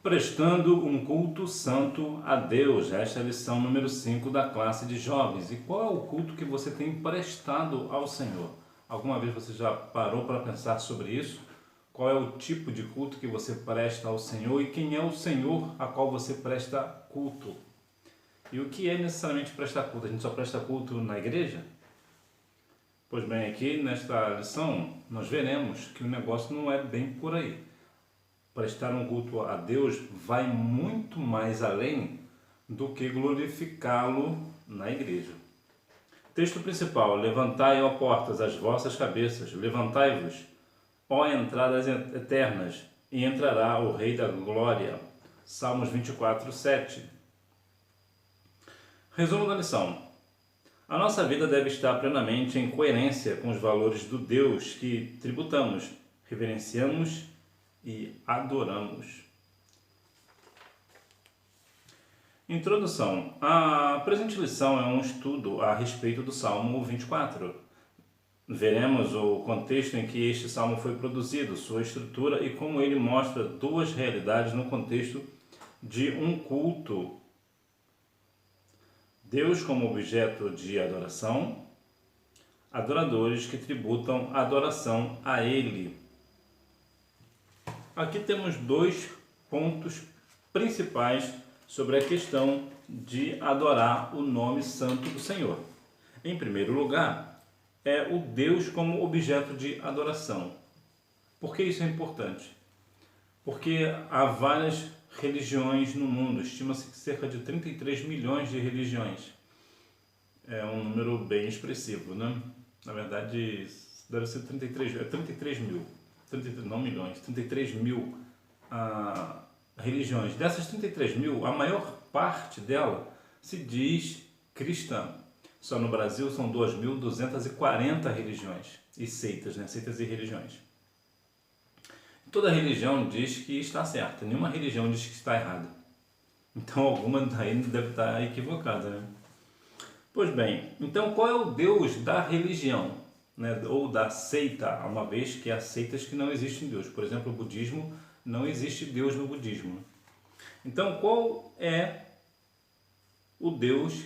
Prestando um culto santo a Deus. Esta é a lição número 5 da classe de jovens. E qual é o culto que você tem prestado ao Senhor? Alguma vez você já parou para pensar sobre isso? Qual é o tipo de culto que você presta ao Senhor e quem é o Senhor a qual você presta culto? E o que é necessariamente prestar culto? A gente só presta culto na igreja? Pois bem, aqui nesta lição nós veremos que o negócio não é bem por aí. Prestar um culto a Deus vai muito mais além do que glorificá-lo na igreja. Texto principal: levantai, ó portas, as vossas cabeças, levantai-vos, ó entradas eternas, e entrará o Rei da Glória. Salmos 24, 7. Resumo da lição: a nossa vida deve estar plenamente em coerência com os valores do Deus que tributamos, reverenciamos e adoramos. Introdução. A presente lição é um estudo a respeito do Salmo 24. Veremos o contexto em que este salmo foi produzido, sua estrutura e como ele mostra duas realidades no contexto de um culto. Deus como objeto de adoração, adoradores que tributam adoração a Ele. Aqui temos dois pontos principais sobre a questão de adorar o nome santo do Senhor. Em primeiro lugar, é o Deus como objeto de adoração. Por que isso é importante? Porque há várias religiões no mundo, estima-se que cerca de 33 milhões de religiões. É um número bem expressivo, né? Na verdade, deve ser 33 mil. 33, não milhões, 33 mil religiões. Dessas 33 mil, a maior parte dela se diz cristã. Só no Brasil são 2.240 religiões e seitas, né? Seitas e religiões. Toda religião diz que está certa, nenhuma religião diz que está errada. Então alguma daí deve estar equivocada, né? Pois bem, então qual é o Deus da religião, né? Ou da seita, uma vez que há seitas que não existem Deus. Por exemplo, o budismo, não existe Deus no budismo. Então qual é o Deus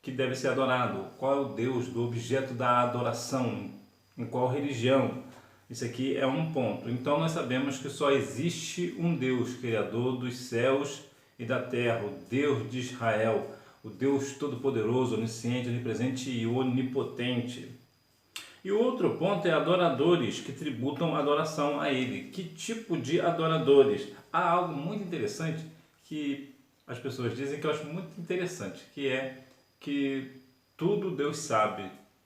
que deve ser adorado? Qual é o Deus do objeto da adoração? Em qual religião? Isso aqui é um ponto. Então nós sabemos que só existe um Deus, Criador dos céus e da terra, o Deus de Israel, o Deus Todo-Poderoso, Onisciente, Onipresente e Onipotente. E o outro ponto é adoradores que tributam adoração a Ele. Que tipo de adoradores? Há algo muito interessante que as pessoas dizem que eu acho muito interessante, que é que tudo Deus sabe,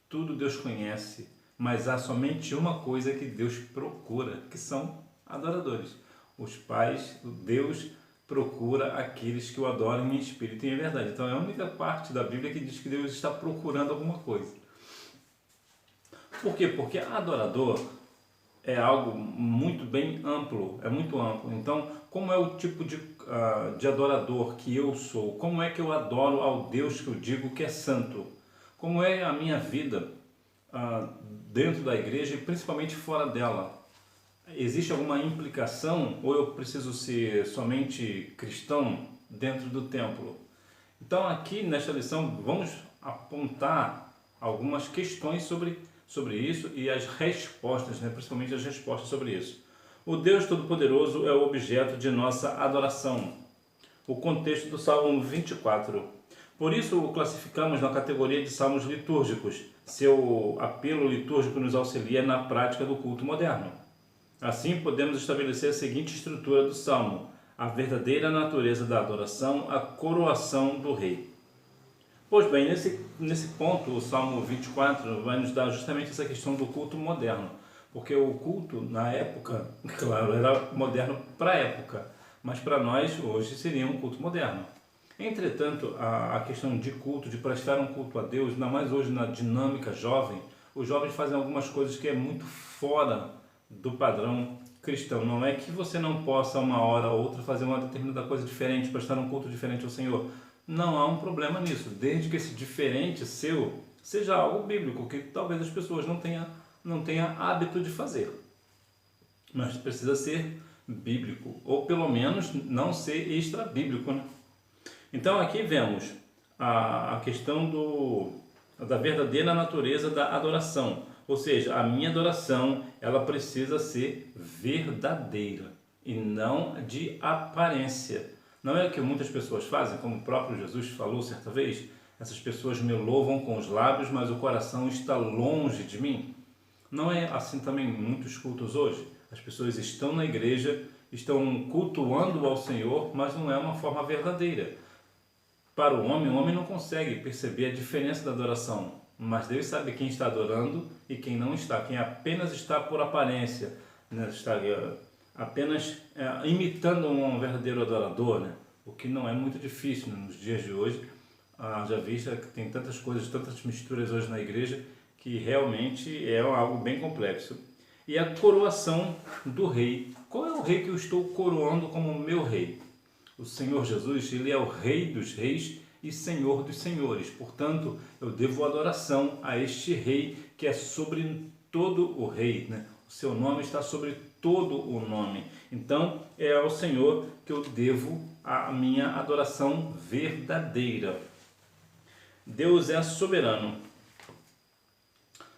tudo Deus conhece, mas há somente uma coisa que Deus procura, que são adoradores. Os pais, Deus procura aqueles que o adoram em espírito e em verdade. Então é a única parte da Bíblia que diz que Deus está procurando alguma coisa. Por quê? Porque adorador é algo muito bem amplo, é muito amplo. Então, como é o tipo de adorador que eu sou? Como é que eu adoro ao Deus que eu digo que é santo? Como é a minha vida dentro da igreja e principalmente fora dela? Existe alguma implicação ou eu preciso ser somente cristão dentro do templo? Então aqui nesta lição vamos apontar algumas questões sobre isso e as respostas, né? Principalmente as respostas sobre isso. O Deus Todo-Poderoso é o objeto de nossa adoração. O contexto do Salmo 24. Por isso o classificamos na categoria de salmos litúrgicos. Seu apelo litúrgico nos auxilia na prática do culto moderno. Assim, podemos estabelecer a seguinte estrutura do salmo: a verdadeira natureza da adoração, a coroação do rei. Pois bem, nesse ponto, o Salmo 24 vai nos dar justamente essa questão do culto moderno. Porque o culto, na época, claro, era moderno para a época, mas para nós, hoje, seria um culto moderno. Entretanto, a questão de culto, de prestar um culto a Deus, ainda mais hoje na dinâmica jovem, os jovens fazem algumas coisas que é muito fora do padrão cristão. Não é que você não possa, uma hora ou outra, fazer uma determinada coisa diferente, prestar um culto diferente ao Senhor. Não há um problema nisso, desde que esse diferente seu seja algo bíblico, que talvez as pessoas não tenham hábito de fazer. Mas precisa ser bíblico, ou pelo menos não ser extra-bíblico, né? Então aqui vemos a questão da verdadeira natureza da adoração, ou seja, a minha adoração ela precisa ser verdadeira e não de aparência. Não é o que muitas pessoas fazem, como o próprio Jesus falou certa vez, essas pessoas me louvam com os lábios, mas o coração está longe de mim. Não é assim também em muitos cultos hoje? As pessoas estão na igreja, estão cultuando ao Senhor, mas não é uma forma verdadeira. Para o homem não consegue perceber a diferença da adoração, mas Deus sabe quem está adorando e quem não está, quem apenas está por aparência, né? Está apenas imitando um verdadeiro adorador, né? O que não é muito difícil, né? Nos dias de hoje. Já vista que tem tantas coisas, tantas misturas hoje na igreja, que realmente é algo bem complexo. E a coroação do rei. Qual é o rei que eu estou coroando como meu rei? O Senhor Jesus, ele é o Rei dos reis e Senhor dos senhores. Portanto, eu devo adoração a este rei que é sobre todo o rei, né? O seu nome está sobre todo o nome. Então, é ao Senhor que eu devo a minha adoração verdadeira. Deus é soberano.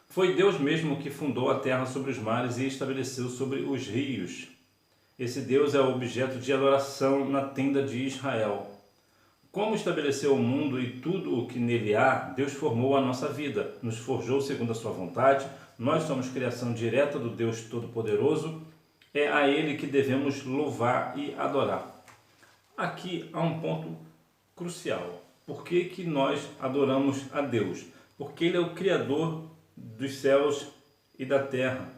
Foi Deus mesmo que fundou a terra sobre os mares e estabeleceu sobre os rios. Esse Deus é o objeto de adoração na tenda de Israel. Como estabeleceu o mundo e tudo o que nele há, Deus formou a nossa vida, nos forjou segundo a sua vontade. Nós somos criação direta do Deus Todo-Poderoso. É a Ele que devemos louvar e adorar. Aqui há um ponto crucial. Por que nós adoramos a Deus? Porque Ele é o Criador dos céus e da terra.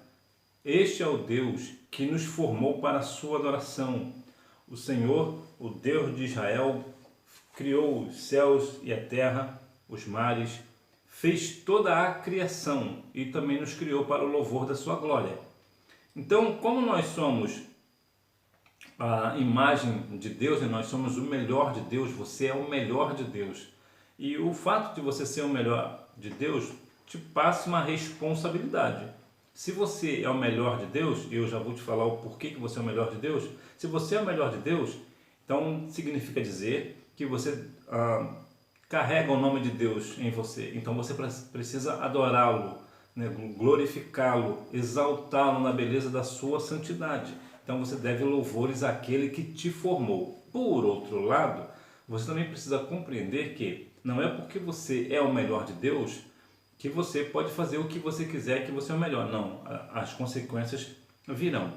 Este é o Deus que nos formou para a sua adoração. O Senhor, o Deus de Israel, criou os céus e a terra, os mares, fez toda a criação e também nos criou para o louvor da sua glória. Então, como nós somos a imagem de Deus e nós somos o melhor de Deus, você é o melhor de Deus. E o fato de você ser o melhor de Deus te passa uma responsabilidade. Se você é o melhor de Deus, e eu já vou te falar o porquê que você é o melhor de Deus, se você é o melhor de Deus, então significa dizer que você carrega o nome de Deus em você. Então você precisa adorá-lo, né? Glorificá-lo, exaltá-lo na beleza da sua santidade. Então você deve louvores àquele que te formou. Por outro lado, você também precisa compreender que não é porque você é o melhor de Deus que você pode fazer o que você quiser, que você é o melhor. Não, as consequências virão.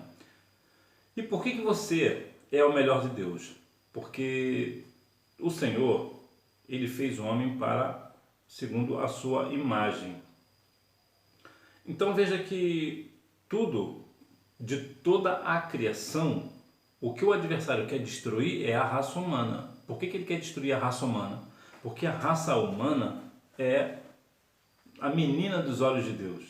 E por que você é o melhor de Deus? Porque o Senhor, Ele fez o homem segundo a sua imagem. Então veja que de toda a criação, o que o adversário quer destruir é a raça humana. Por que ele quer destruir a raça humana? Porque a raça humana é a menina dos olhos de Deus.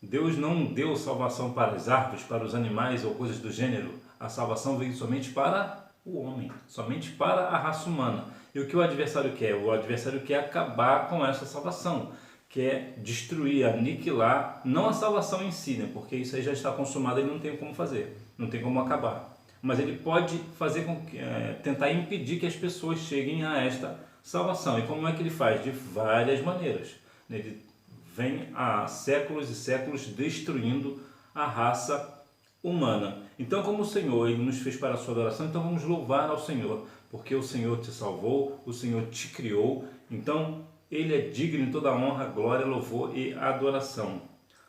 Deus não deu salvação para as árvores, para os animais ou coisas do gênero. A salvação veio somente para o homem, somente para a raça humana. E o que o adversário quer? O adversário quer acabar com essa salvação, quer destruir, aniquilar, não a salvação em si, né? Porque isso aí já está consumado e não tem como fazer, não tem como acabar. Mas ele pode fazer tentar impedir que as pessoas cheguem a esta salvação. E como é que ele faz? De várias maneiras. Ele vem há séculos e séculos destruindo a raça humana. Então, como o Senhor ele nos fez para a sua adoração, então vamos louvar ao Senhor, porque o Senhor te salvou, o Senhor te criou, então Ele é digno de toda a honra, glória, louvor e adoração.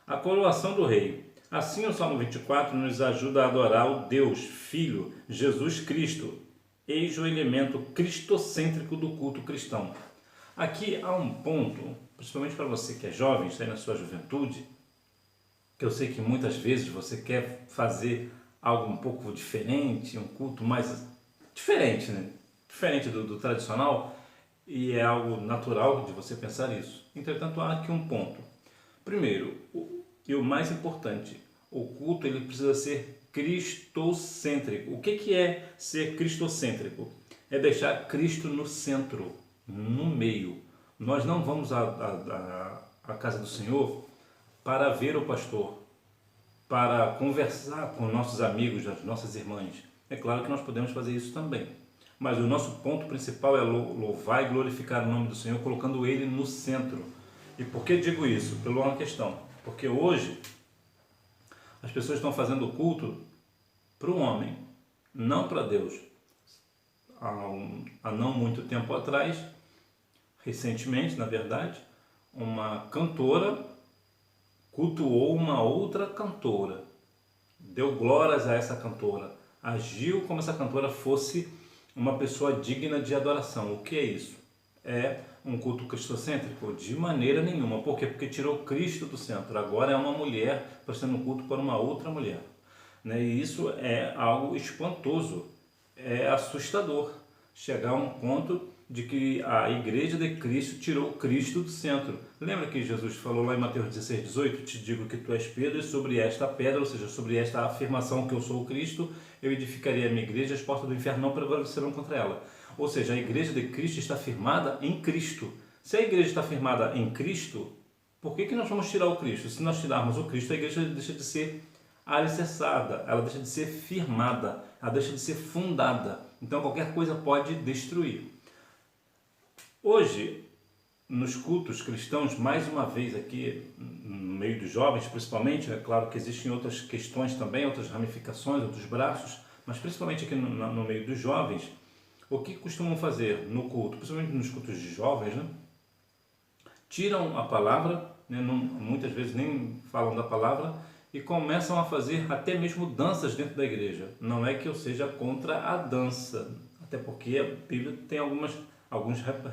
A coroação do rei. Assim, o Salmo 24 nos ajuda a adorar o Deus, Filho, Jesus Cristo, eis o elemento cristocêntrico do culto cristão. Aqui há um ponto, principalmente para você que é jovem, está aí na sua juventude, que eu sei que muitas vezes você quer fazer algo um pouco diferente, um culto mais diferente, né? Diferente do tradicional, e é algo natural de você pensar isso. Entretanto, há aqui um ponto. Primeiro, e o mais importante, o culto ele precisa ser cristocêntrico. O que é ser cristocêntrico? É deixar Cristo no centro, no meio. Nós não vamos à casa do Senhor para ver o pastor. para conversar com nossos amigos, as nossas irmãs. É claro que nós podemos fazer isso também. Mas o nosso ponto principal é louvar e glorificar o nome do Senhor, colocando Ele no centro. E por que digo isso? Pela uma questão. Porque hoje as pessoas estão fazendo culto para o homem, não para Deus. Há não muito tempo atrás, recentemente, na verdade, uma cantora cultuou uma outra cantora, deu glórias a essa cantora, agiu como se a cantora fosse uma pessoa digna de adoração. O que é isso? É um culto cristocêntrico? De maneira nenhuma. Por quê? Porque tirou Cristo do centro. Agora é uma mulher prestando culto para uma outra mulher. E isso é algo espantoso, é assustador. Chegar a um ponto de que a igreja de Cristo tirou Cristo do centro. Lembra que Jesus falou lá em Mateus 16, 18? Te digo que tu és Pedro e sobre esta pedra, ou seja, sobre esta afirmação que eu sou o Cristo, eu edificaria a minha igreja, as portas do inferno não prevalecerão contra ela. Ou seja, a igreja de Cristo está firmada em Cristo. Se a igreja está firmada em Cristo, por que nós vamos tirar o Cristo? Se nós tirarmos o Cristo, a igreja deixa de ser alicerçada, ela deixa de ser firmada, ela deixa de ser fundada. Então qualquer coisa pode destruir. Hoje, nos cultos cristãos, mais uma vez aqui, no meio dos jovens principalmente, é claro que existem outras questões também, outras ramificações, outros braços, mas principalmente aqui no meio dos jovens, o que costumam fazer no culto, principalmente nos cultos de jovens, tiram a palavra, muitas vezes nem falam da palavra, e começam a fazer até mesmo danças dentro da igreja. Não é que eu seja contra a dança, até porque a Bíblia tem alguns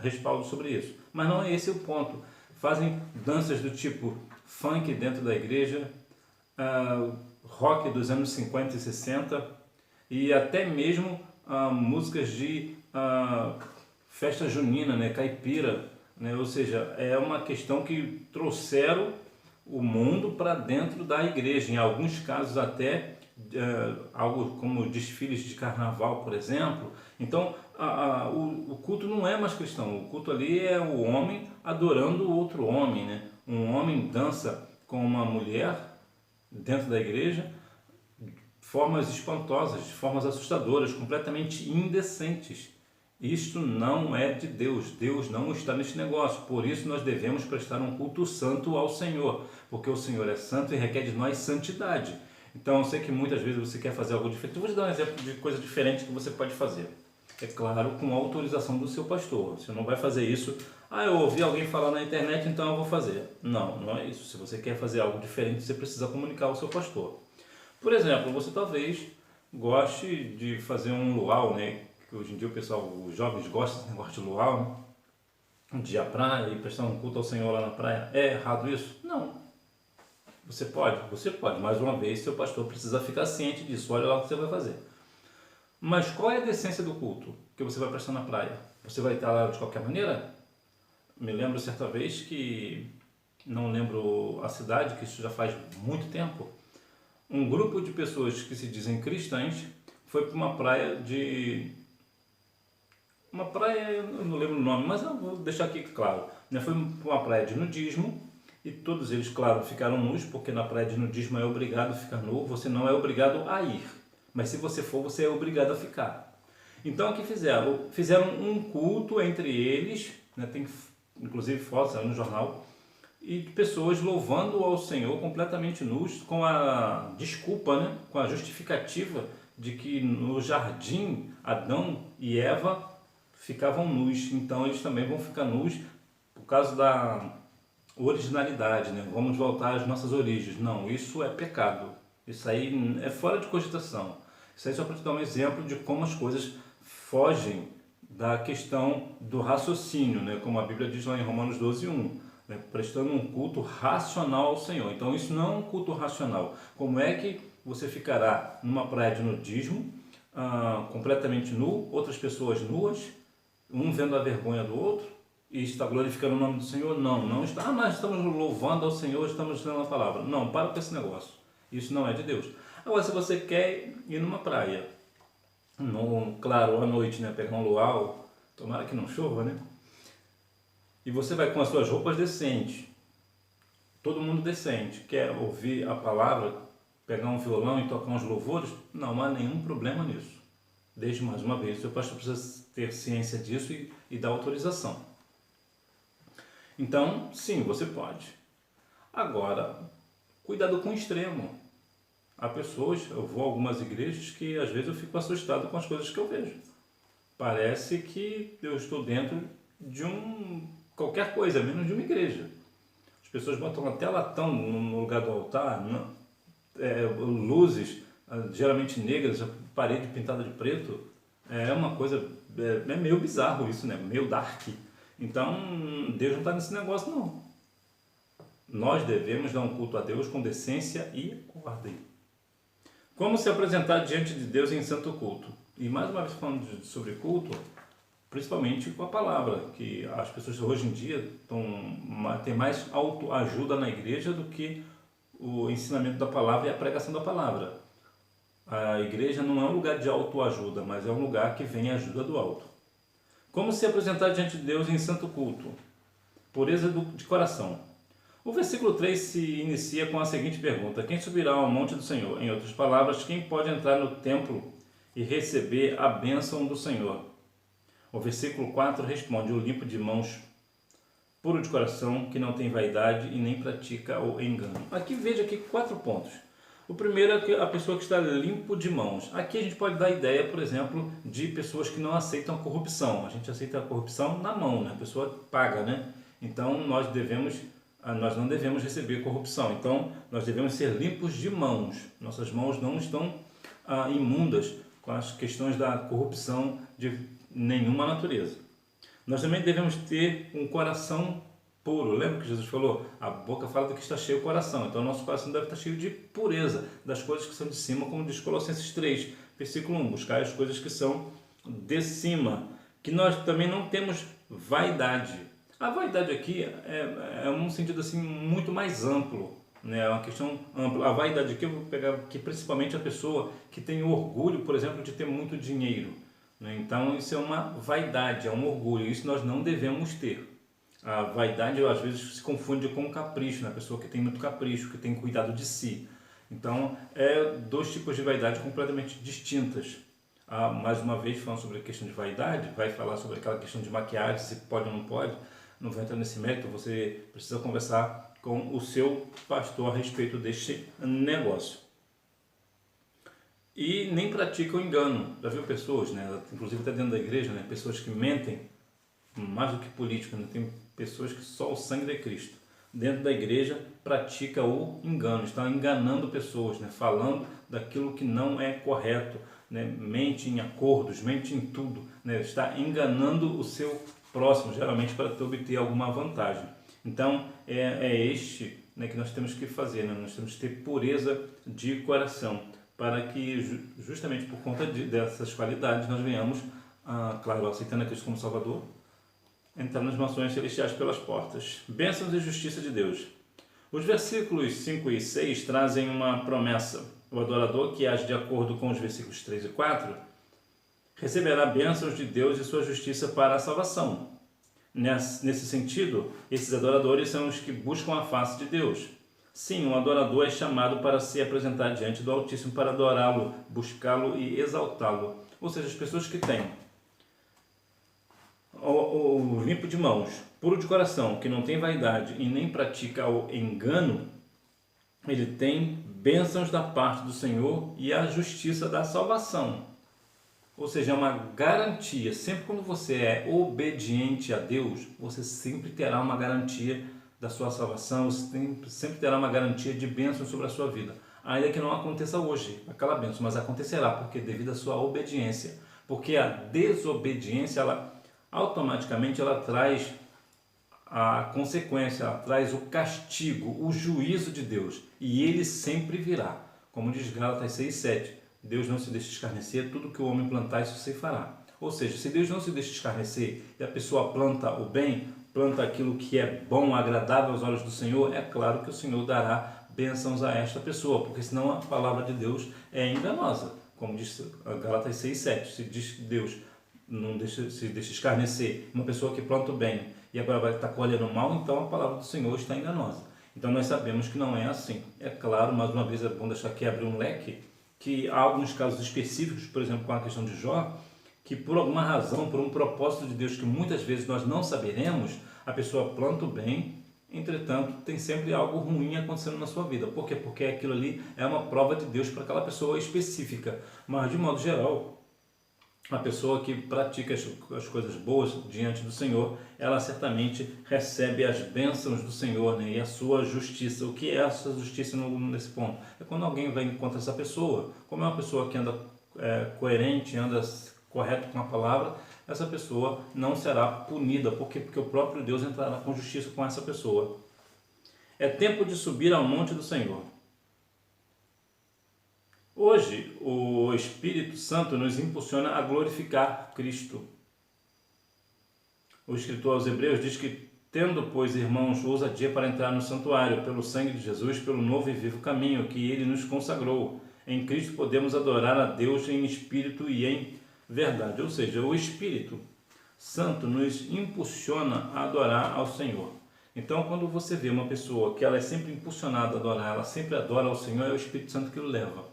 respaldos sobre isso. Mas não é esse o ponto. Fazem danças do tipo funk dentro da igreja, rock dos anos 50 e 60 e até mesmo músicas de festa junina, caipira. Ou seja, é uma questão que trouxeram o mundo para dentro da igreja. Em alguns casos até algo como desfiles de carnaval, por exemplo. Então, o culto não é mais cristão. O culto ali é o homem adorando o outro homem. Um homem dança com uma mulher dentro da igreja, formas espantosas, formas assustadoras, completamente indecentes. Isto não é de Deus. Deus não está neste negócio. Por isso nós devemos prestar um culto santo ao Senhor, porque o Senhor é santo e requer de nós santidade. Então eu sei que muitas vezes você quer fazer algo diferente. Eu vou te dar um exemplo de coisa diferente que você pode fazer. É claro, com a autorização do seu pastor. Você não vai fazer isso, eu ouvi alguém falar na internet, então eu vou fazer. Não, não é isso. Se você quer fazer algo diferente, você precisa comunicar ao seu pastor. Por exemplo, você talvez goste de fazer um luau, que hoje em dia os jovens gostam desse negócio de luau, um dia à praia e prestar um culto ao Senhor lá na praia. É errado isso? Não. Você pode. Mais uma vez, seu pastor precisa ficar ciente disso. Olha lá o que você vai fazer. Mas qual é a essência do culto que você vai prestar na praia? Você vai estar lá de qualquer maneira? Me lembro certa vez que, não lembro a cidade, que isso já faz muito tempo, um grupo de pessoas que se dizem cristãs foi para uma praia eu não lembro o nome, mas eu vou deixar aqui claro. Foi para uma praia de nudismo e todos eles, claro, ficaram nus, porque na praia de nudismo é obrigado a ficar nu, você não é obrigado a ir. Mas se você for, você é obrigado a ficar. Então o que fizeram? Fizeram um culto entre eles, tem inclusive fotos no jornal, e de pessoas louvando ao Senhor completamente nus, com a desculpa, com a justificativa de que no jardim Adão e Eva ficavam nus, então eles também vão ficar nus por causa da originalidade, Vamos voltar às nossas origens. Não, isso é pecado. Isso aí é fora de cogitação. Isso aí só para te dar um exemplo de como as coisas fogem da questão do raciocínio, como a Bíblia diz lá em Romanos 12:1, prestando um culto racional ao Senhor. Então isso não é um culto racional. Como é que você ficará numa praia de nudismo, completamente nu, outras pessoas nuas, um vendo a vergonha do outro, e está glorificando o nome do Senhor? Não está. Mas estamos louvando ao Senhor, estamos lendo a palavra. Não, para com esse negócio. Isso não é de Deus. Agora, se você quer ir numa praia, claro, à noite, pegar um luau, tomara que não chova, e você vai com as suas roupas decentes, todo mundo decente, quer ouvir a palavra, pegar um violão e tocar uns louvores, não há nenhum problema nisso. Desde, mais uma vez, o seu pastor precisa ter ciência disso e dar autorização. Então, sim, você pode. Agora, cuidado com o extremo. Há pessoas, eu vou a algumas igrejas que às vezes eu fico assustado com as coisas que eu vejo. Parece que eu estou dentro de qualquer coisa, menos de uma igreja. As pessoas botam até latão no lugar do altar, luzes, geralmente negras, a parede pintada de preto. É uma coisa, é meio bizarro isso, né? Meio dark. Então, Deus não está nesse negócio, não. Nós devemos dar um culto a Deus com decência e ordem. Como se apresentar diante de Deus em santo culto? E mais uma vez falando sobre culto, principalmente com a palavra, que as pessoas hoje em dia têm mais autoajuda na igreja do que o ensinamento da palavra e a pregação da palavra. A igreja não é um lugar de autoajuda, mas é um lugar que vem a ajuda do alto. Como se apresentar diante de Deus em santo culto? Pureza de coração. O versículo 3 se inicia com a seguinte pergunta: quem subirá ao monte do Senhor? Em outras palavras, quem pode entrar no templo e receber a bênção do Senhor? O versículo 4 responde: o limpo de mãos, puro de coração, que não tem vaidade e nem pratica o engano. Aqui veja aqui 4 pontos. O primeiro é a pessoa que está limpo de mãos. Aqui a gente pode dar ideia, por exemplo, de pessoas que não aceitam a corrupção. A gente aceita a corrupção na mão, né? A pessoa paga, né? Então nós não devemos receber corrupção. Então nós devemos ser limpos de mãos. Nossas mãos não estão imundas com as questões da corrupção de nenhuma natureza. Nós também devemos ter um coração puro. Lembra que Jesus falou? A boca fala do que está cheio o coração. Então, o nosso coração deve estar cheio de pureza, das coisas que são de cima, como diz Colossenses 3, versículo 1. Buscar as coisas que são de cima. Que nós também não temos vaidade. A vaidade aqui é um sentido assim muito mais amplo. É uma questão ampla. A vaidade aqui eu vou pegar aqui principalmente a pessoa que tem orgulho, por exemplo, de ter muito dinheiro. Então, isso é uma vaidade, é um orgulho. Isso nós não devemos ter. A vaidade, às vezes, se confunde com o capricho, né? A pessoa que tem muito capricho, que tem cuidado de si. Então, é 2 tipos de vaidade completamente distintas. Mais uma vez, falando sobre a questão de vaidade, vai falar sobre aquela questão de maquiagem, se pode ou não pode. Não vai entrar nesse mérito, você precisa conversar com o seu pastor a respeito deste negócio. E nem pratica o engano. Já viu pessoas, né? Inclusive até dentro da igreja, né? Pessoas que mentem, mais do que políticos, né? Tem pessoas que só o sangue de Cristo dentro da igreja pratica o engano, está enganando pessoas, né? Falando daquilo que não é correto, né? Mente em acordos, mente em tudo, né? Está enganando o seu próximo, geralmente para obter alguma vantagem. Então né, que nós temos que fazer, né? Nós temos que ter pureza de coração, para que justamente por conta dessas qualidades nós venhamos, claro, aceitando a Cristo como Salvador, entrar nas mansões celestiais pelas portas. Bênçãos e justiça de Deus. Os versículos 5 e 6 trazem uma promessa. O adorador que age de acordo com os versículos 3 e 4 receberá bênçãos de Deus e sua justiça para a salvação. Nesse sentido, esses adoradores são os que buscam a face de Deus. Sim, um adorador é chamado para se apresentar diante do Altíssimo para adorá-lo, buscá-lo e exaltá-lo. Ou seja, as pessoas que têm o limpo de mãos, puro de coração, que não tem vaidade e nem pratica o engano, ele tem bênçãos da parte do Senhor e a justiça da salvação. Ou seja, é uma garantia. Sempre quando você é obediente a Deus, você sempre terá uma garantia da sua salvação, você sempre terá uma garantia de bênção sobre a sua vida. Ainda que não aconteça hoje aquela bênção, mas acontecerá, porque devido à sua obediência. Porque a desobediência, automaticamente ela traz a consequência, ela traz o castigo, o juízo de Deus. E ele sempre virá. Como diz Gálatas 6:7. Deus não se deixa escarnecer, tudo que o homem plantar, isso se fará. Ou seja, se Deus não se deixa escarnecer e a pessoa planta o bem, planta aquilo que é bom, agradável aos olhos do Senhor, é claro que o Senhor dará bênçãos a esta pessoa, porque senão a palavra de Deus é enganosa. Como diz Gálatas 6:7, se diz que Deus não se deixa escarnecer uma pessoa que planta o bem e agora vai estar colhendo o mal, então a palavra do Senhor está enganosa. Então nós sabemos que não é assim. É claro, mais uma vez é bom deixar aqui abrir um leque, que há alguns casos específicos, por exemplo, com a questão de Jó, que por alguma razão, por um propósito de Deus que muitas vezes nós não saberemos, a pessoa planta o bem, entretanto tem sempre algo ruim acontecendo na sua vida. Por quê? Porque aquilo ali é uma prova de Deus para aquela pessoa específica. Mas de modo geral, a pessoa que pratica as coisas boas diante do Senhor, ela certamente recebe as bênçãos do Senhor, né? E a sua justiça. O que é essa justiça nesse ponto? É quando alguém vai contra essa pessoa. Como é uma pessoa que anda coerente, anda correto com a palavra, essa pessoa não será punida. Por quê? Porque o próprio Deus entrará com justiça com essa pessoa. É tempo de subir ao monte do Senhor. Hoje, o Espírito Santo nos impulsiona a glorificar Cristo. O escritor aos Hebreus diz que, tendo, pois, irmãos, ousadia para entrar no santuário, pelo sangue de Jesus, pelo novo e vivo caminho que Ele nos consagrou. Em Cristo podemos adorar a Deus em espírito e em verdade. Ou seja, o Espírito Santo nos impulsiona a adorar ao Senhor. Então, quando você vê uma pessoa que ela é sempre impulsionada a adorar, ela sempre adora ao Senhor, é o Espírito Santo que o leva.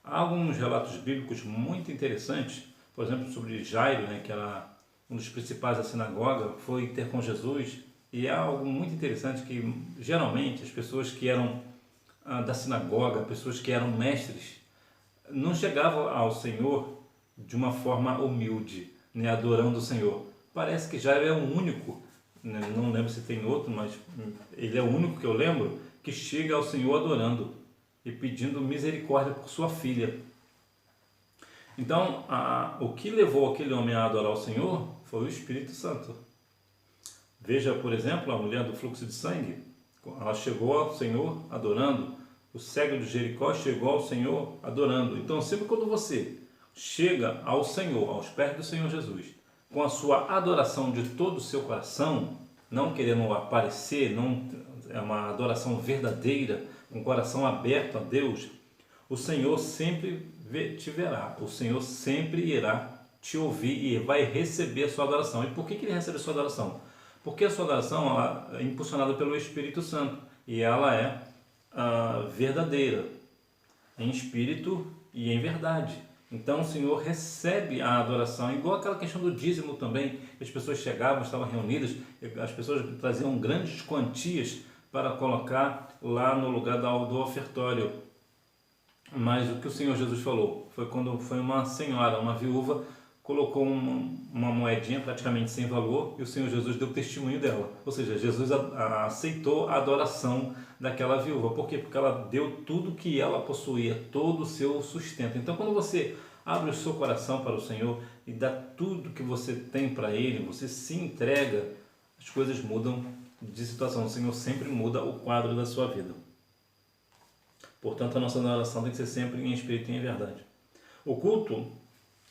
Há alguns relatos bíblicos muito interessantes, por exemplo, sobre Jairo, né, que era um dos principais da sinagoga, foi ter com Jesus, e há algo muito interessante que, geralmente, as pessoas que eram da sinagoga, pessoas que eram mestres, não chegavam ao Senhor de uma forma humilde, né, adorando o Senhor. Parece que Jairo é o único, né, não lembro se tem outro, mas ele é o único que eu lembro, que chega ao Senhor adorando e pedindo misericórdia por sua filha. Então, o que levou aquele homem a adorar o Senhor foi o Espírito Santo. Veja, por exemplo, a mulher do fluxo de sangue. Ela chegou ao Senhor adorando. O cego de Jericó chegou ao Senhor adorando. Então, sempre quando você chega ao Senhor, aos pés do Senhor Jesus, com a sua adoração de todo o seu coração, não querendo aparecer, não é uma adoração verdadeira, um coração aberto a Deus, o Senhor sempre te verá, o Senhor sempre irá te ouvir e vai receber a sua adoração. E por que ele recebe a sua adoração? Porque a sua adoração ela é impulsionada pelo Espírito Santo e ela é verdadeira, em espírito e em verdade. Então o Senhor recebe a adoração, igual aquela questão do dízimo também, as pessoas chegavam, estavam reunidas, as pessoas traziam grandes quantias para colocar lá no lugar do ofertório. Mas o que o Senhor Jesus falou foi quando foi uma senhora, uma viúva, colocou uma moedinha praticamente sem valor e o Senhor Jesus deu testemunho dela. Ou seja, Jesus aceitou a adoração daquela viúva. Por quê? Porque ela deu tudo que ela possuía, todo o seu sustento. Então, quando você abre o seu coração para o Senhor e dá tudo que você tem para Ele, você se entrega, as coisas mudam de situação. O Senhor sempre muda o quadro da sua vida. Portanto, a nossa adoração tem que ser sempre em espírito e em verdade. O culto,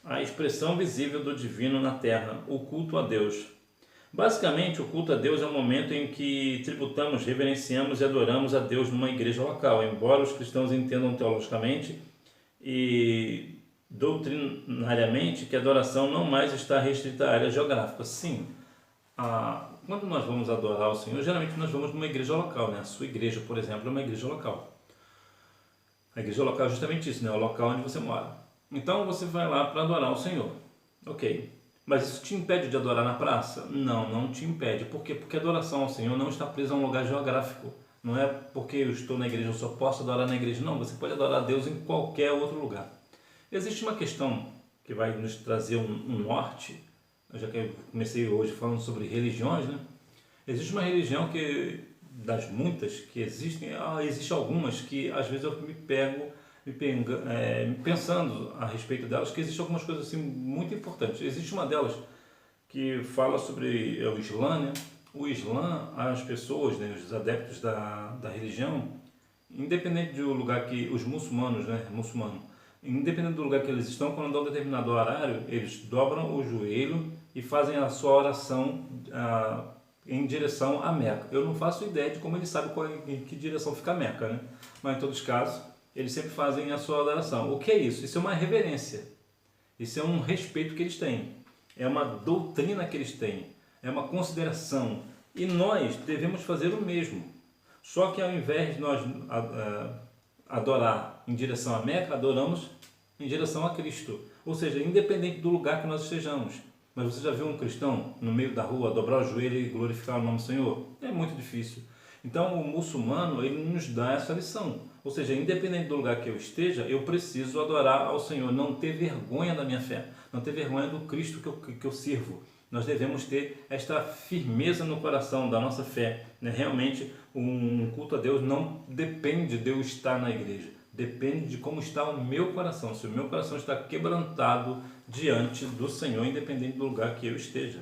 a expressão visível do divino na terra, o culto a Deus. Basicamente, o culto a Deus é o momento em que tributamos, reverenciamos e adoramos a Deus numa igreja local, embora os cristãos entendam teologicamente e doutrinariamente que a adoração não mais está restrita à área geográfica. Sim, quando nós vamos adorar o Senhor, geralmente nós vamos numa igreja local, né? A sua igreja, por exemplo, é uma igreja local. A igreja local é justamente isso, né? O local onde você mora. Então você vai lá para adorar o Senhor. Ok. Mas isso te impede de adorar na praça? Não, não te impede. Por quê? Porque a adoração ao Senhor não está presa a um lugar geográfico. Não é porque eu estou na igreja, eu só posso adorar na igreja. Não, você pode adorar a Deus em qualquer outro lugar. Existe uma questão que vai nos trazer um norte, já que eu comecei hoje falando sobre religiões, né? Existe uma religião que, das muitas que existem, existem algumas que às vezes eu me pego pensando a respeito delas, que existem algumas coisas assim muito importantes. Existe uma delas que fala sobre o Islã, né? O Islã, as pessoas, né, os adeptos da religião, independente do lugar que os muçulmanos, né, independente do lugar que eles estão, quando dão um determinado horário, eles dobram o joelho e fazem a sua oração em direção a Meca. Eu não faço ideia de como eles sabem em que direção fica a Meca, né? Mas em todos os casos, eles sempre fazem a sua adoração. O que é isso? Isso é uma reverência. Isso é um respeito que eles têm. É uma doutrina que eles têm. É uma consideração. E nós devemos fazer o mesmo. Só que ao invés de nós adorar em direção a Meca, adoramos em direção a Cristo. Ou seja, independente do lugar que nós estejamos. Mas você já viu um cristão no meio da rua dobrar o joelho e glorificar o nome do Senhor? É muito difícil. Então o muçulmano, ele nos dá essa lição. Ou seja, independente do lugar que eu esteja, eu preciso adorar ao Senhor, não ter vergonha da minha fé, não ter vergonha do Cristo que eu sirvo. Nós devemos ter esta firmeza no coração da nossa fé. Né? Realmente, um culto a Deus não depende de eu estar na igreja. Depende de como está o meu coração. Se o meu coração está quebrantado diante do Senhor, independente do lugar que eu esteja.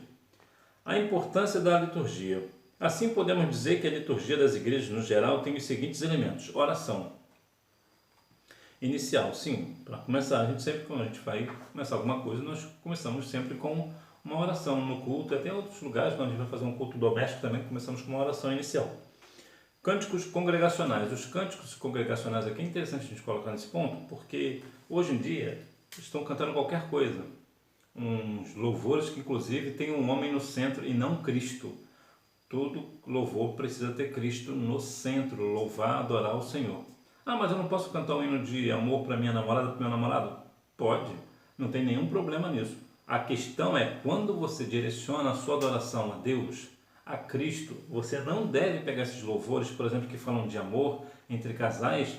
A importância da liturgia. Assim podemos dizer que a liturgia das igrejas, no geral, tem os seguintes elementos. Oração. Inicial, sim. Para começar, a gente sempre, quando a gente vai começar alguma coisa, nós começamos sempre com uma oração no culto. Até em outros lugares, quando a gente vai fazer um culto doméstico, também começamos com uma oração inicial. Cânticos congregacionais. Os cânticos congregacionais aqui é interessante a gente colocar nesse ponto, porque hoje em dia estão cantando qualquer coisa. Uns louvores que inclusive tem um homem no centro e não Cristo. Todo louvor precisa ter Cristo no centro, louvar, adorar o Senhor. Ah, mas eu não posso cantar um hino de amor para minha namorada, para meu namorado? Pode, não tem nenhum problema nisso. A questão é, quando você direciona a sua adoração a Deus, a Cristo, você não deve pegar esses louvores, por exemplo, que falam de amor entre casais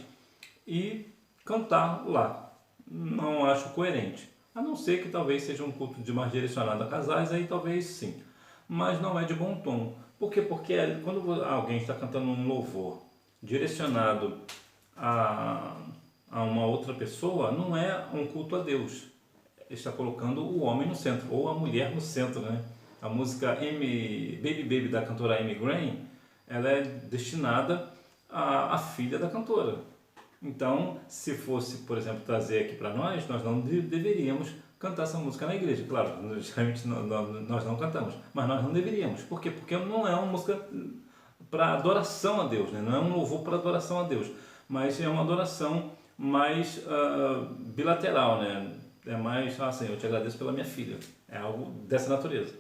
e cantar lá. Não acho coerente. A não ser que talvez seja um culto de mais direcionado a casais, aí talvez sim. Mas não é de bom tom. Por quê? Porque quando alguém está cantando um louvor direcionado a uma outra pessoa, não é um culto a Deus. Ele está colocando o homem no centro, ou a mulher no centro, né? A música Baby Baby da cantora Amy Grant, ela é destinada à filha da cantora. Então, se fosse, por exemplo, trazer aqui para nós não deveríamos cantar essa música na igreja. Claro, geralmente nós não cantamos, mas nós não deveríamos. Por quê? Porque não é uma música para adoração a Deus, né? Não é um louvor para adoração a Deus, mas é uma adoração mais bilateral, né? É mais, Senhor, eu te agradeço pela minha filha. É algo dessa natureza.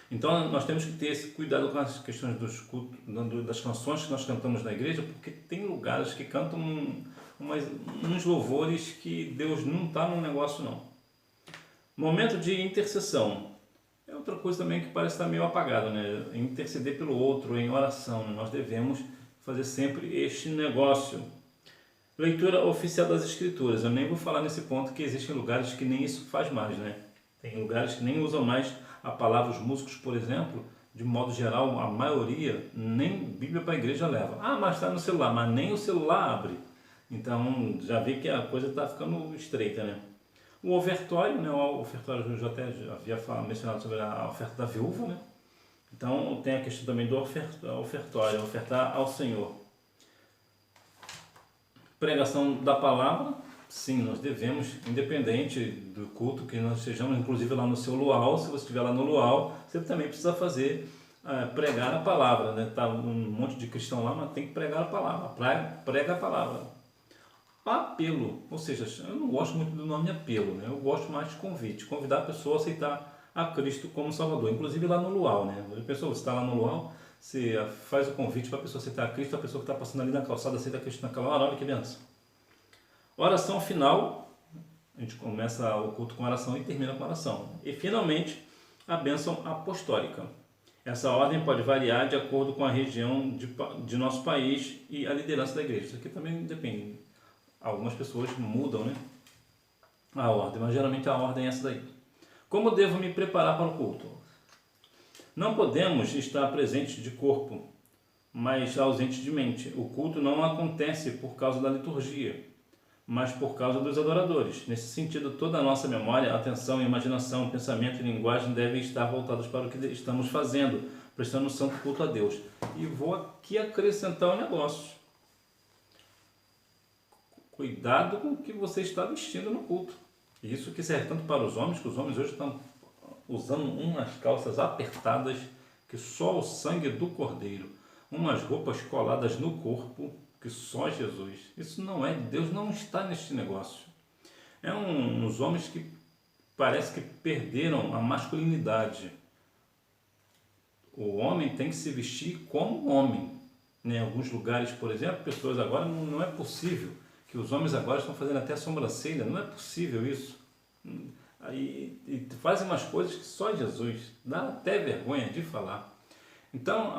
Então nós temos que ter esse cuidado com as questões dos cultos, das canções que nós cantamos na igreja, porque tem lugares que cantam uns louvores que Deus não está no negócio não. Momento de intercessão. É outra coisa também que parece estar meio apagado, né? Interceder pelo outro em oração. Nós devemos fazer sempre este negócio. Leitura oficial das Escrituras. Eu nem vou falar nesse ponto que existem lugares que nem isso faz mais, né? Tem lugares que nem usam mais a palavra, os músicos, por exemplo, de modo geral, a maioria nem Bíblia para a igreja leva. Ah, mas está no celular, mas nem o celular abre. Então, já vê que a coisa está ficando estreita, né? O ofertório, né? O ofertório eu já havia mencionado sobre a oferta da viúva, né? Então, tem a questão também do ofertório, ofertar ao Senhor. Pregação da palavra. Sim, nós devemos, independente do culto que nós estejamos, inclusive lá no seu luau, se você estiver lá no luau, você também precisa fazer, pregar a palavra, né? Tá um monte de cristão lá, mas tem que pregar a palavra, prega a palavra. Apelo, ou seja, eu não gosto muito do nome apelo, né? Eu gosto mais de convite, convidar a pessoa a aceitar a Cristo como Salvador, inclusive lá no luau, né? A pessoa, você está lá no luau, você faz o convite para a pessoa aceitar a Cristo, a pessoa que está passando ali na calçada aceita a Cristo naquela hora, olha que benção. Oração final, a gente começa o culto com oração e termina com oração. E finalmente, a bênção apostólica. Essa ordem pode variar de acordo com a região de nosso país e a liderança da igreja. Isso aqui também depende. Algumas pessoas mudam, né, a ordem, mas geralmente a ordem é essa daí. Como devo me preparar para o culto? Não podemos estar presentes de corpo, mas ausentes de mente. O culto não acontece por causa da liturgia, mas por causa dos adoradores. Nesse sentido, toda a nossa memória, atenção, imaginação, pensamento e linguagem devem estar voltados para o que estamos fazendo, prestando um santo culto a Deus. E vou aqui acrescentar um negócio. Cuidado com o que você está vestindo no culto. Isso que serve tanto para os homens, que os homens hoje estão usando umas calças apertadas, que só o sangue do Cordeiro, umas roupas coladas no corpo, que só Jesus. Isso não é, Deus não está neste negócio. É uns homens que parece que perderam a masculinidade. O homem tem que se vestir como homem, Em alguns lugares, por exemplo, pessoas agora, não é possível, que os homens agora estão fazendo até sobrancelha, não é possível isso. E fazem umas coisas que só Jesus, dá até vergonha de falar. Então,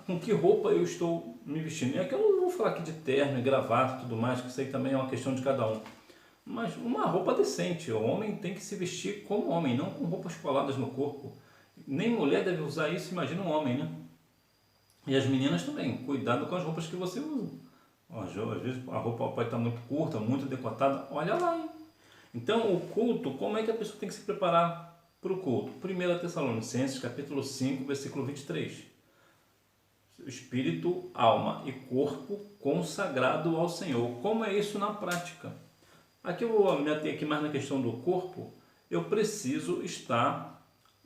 com que roupa eu estou me vestindo? É que eu não vou falar aqui de terno e gravata e tudo mais, que isso aí também é uma questão de cada um. Mas uma roupa decente, o homem tem que se vestir como homem, não com roupas coladas no corpo. Nem mulher deve usar isso, imagina um homem, né? E as meninas também, cuidado com as roupas que você usa. Às vezes a roupa pode estar muito curta, muito decotada, olha lá, hein? Então o culto, como é que a pessoa tem que se preparar para o culto? 1 Tessalonicenses capítulo 5, versículo 23. Espírito, alma e corpo consagrado ao Senhor. Como é isso na prática? Aqui eu vou me ater aqui mais na questão do corpo. Eu preciso estar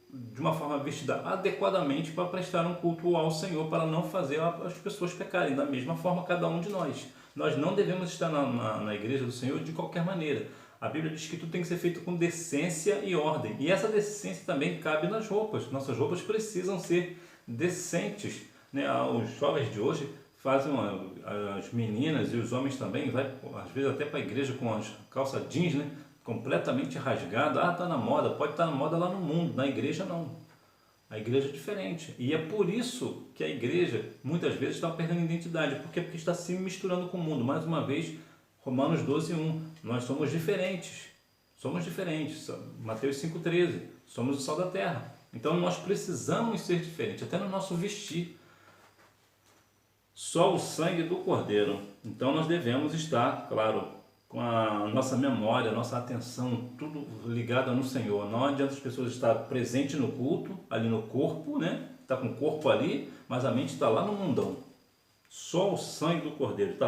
de uma forma vestida adequadamente para prestar um culto ao Senhor, para não fazer as pessoas pecarem. Da mesma forma, cada um de nós. Nós não devemos estar na igreja do Senhor de qualquer maneira. A Bíblia diz que tudo tem que ser feito com decência e ordem. E essa decência também cabe nas roupas. Nossas roupas precisam ser decentes, né? Os jovens de hoje fazem, as meninas e os homens também, vai às vezes até para a igreja com as calças jeans, né? Completamente rasgada. Tá na moda, pode estar na moda lá no mundo, na igreja não. A igreja é diferente. E é por isso que a igreja muitas vezes está perdendo identidade. Por quê? Porque está se misturando com o mundo. Mais uma vez, Romanos 12:1. Nós somos diferentes. Somos diferentes. Mateus 5:13. Somos o sal da terra. Então nós precisamos ser diferentes, até no nosso vestir. Só o sangue do Cordeiro. Então nós devemos estar, claro, com a nossa memória, a nossa atenção, tudo ligado no Senhor. Não adianta as pessoas estar presentes no culto, ali no corpo, né? Está com o corpo ali, mas a mente está lá no mundão. Só o sangue do Cordeiro. Está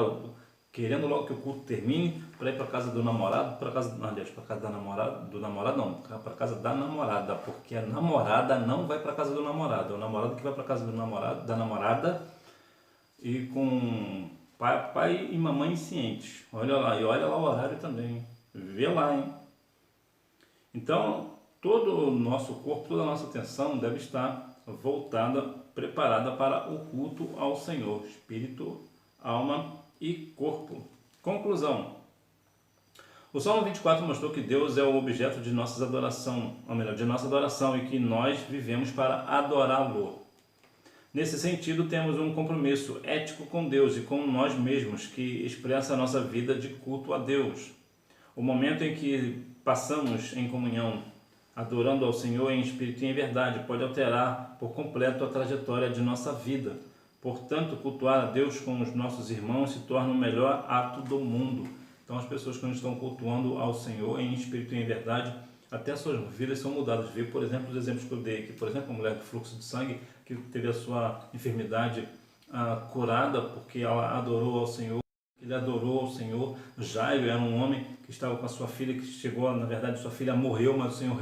querendo logo que o culto termine para ir para casa do namorado, para casa da namorada, do namorado não, para casa da namorada, porque a namorada não vai para casa do namorado, é o namorado que vai para casa do namorado, da namorada, e com pai e mamãe cientes. Olha lá, e olha lá o horário também. Vê lá, hein? Então, todo o nosso corpo, toda a nossa atenção deve estar voltada, preparada para o culto ao Senhor. Espírito, alma e corpo. Conclusão. O Salmo 24 mostrou que Deus é o objeto de nossa adoração, ou melhor, de nossa adoração, e que nós vivemos para adorá-lo. Nesse sentido, temos um compromisso ético com Deus e com nós mesmos, que expressa a nossa vida de culto a Deus. O momento em que passamos em comunhão, adorando ao Senhor em espírito e em verdade, pode alterar por completo a trajetória de nossa vida. Portanto, cultuar a Deus com os nossos irmãos se torna o melhor ato do mundo. Então, as pessoas que estão cultuando ao Senhor em espírito e em verdade, até suas vidas são mudadas. Vê, por exemplo, os exemplos que eu dei aqui. Por exemplo, a mulher do fluxo de sangue, que teve a sua enfermidade curada porque ela adorou ao Senhor. Ele adorou ao Senhor. Jairo era um homem que estava com a sua filha, que chegou, na verdade, sua filha morreu, mas o Senhor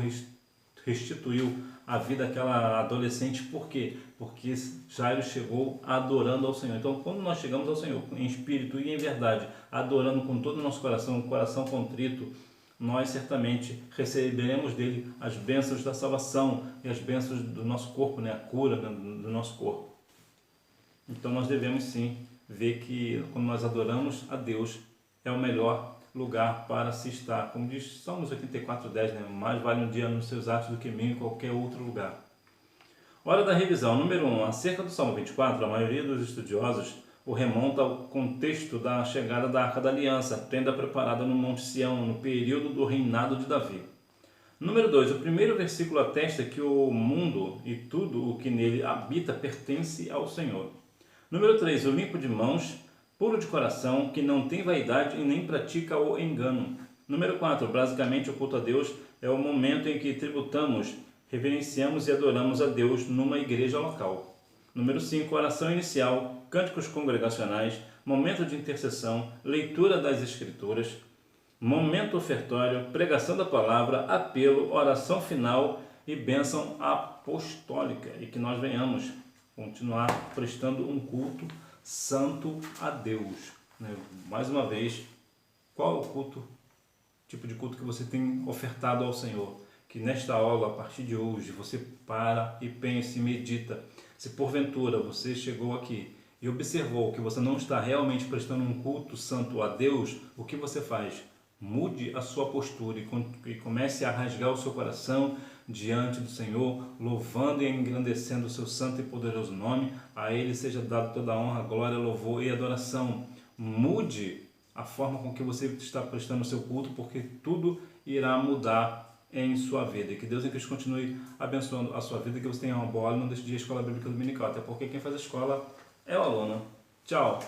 restituiu a vida daquela adolescente. Por quê? Porque Jairo chegou adorando ao Senhor. Então, quando nós chegamos ao Senhor em espírito e em verdade, adorando com todo o nosso coração, coração contrito, nós certamente receberemos dele as bênçãos da salvação e as bênçãos do nosso corpo, né? A cura do nosso corpo. Então nós devemos sim ver que quando nós adoramos a Deus é o melhor lugar para se estar. Como diz Salmos 84:10, né? Mais vale um dia nos seus atos do que mil em qualquer outro lugar. Hora da revisão. Número 1. Acerca do Salmo 24, a maioria dos estudiosos o remonta ao contexto da chegada da Arca da Aliança, tenda preparada no Monte Sião, no período do reinado de Davi. Número 2. O primeiro versículo atesta que o mundo e tudo o que nele habita pertence ao Senhor. Número 3. O limpo de mãos, puro de coração, que não tem vaidade e nem pratica o engano. Número 4. Basicamente, o culto a Deus é o momento em que tributamos, reverenciamos e adoramos a Deus numa igreja local. Número 5, oração inicial, cânticos congregacionais, momento de intercessão, leitura das escrituras, momento ofertório, pregação da palavra, apelo, oração final e bênção apostólica. E que nós venhamos continuar prestando um culto santo a Deus. Mais uma vez, qual é o culto, tipo de culto que você tem ofertado ao Senhor? que nesta aula, a partir de hoje, você para e pensa e medita. Se porventura você chegou aqui e observou que você não está realmente prestando um culto santo a Deus, o que você faz? Mude a sua postura e comece a rasgar o seu coração diante do Senhor, louvando e engrandecendo o seu santo e poderoso nome. A Ele seja dado toda a honra, glória, louvor e adoração. Mude a forma com que você está prestando o seu culto, porque tudo irá mudar em sua vida. E que Deus em Cristo continue abençoando a sua vida, que você tenha uma boa aula e não deixe de ir à escola bíblica dominical, até porque quem faz a escola é o aluno. Tchau!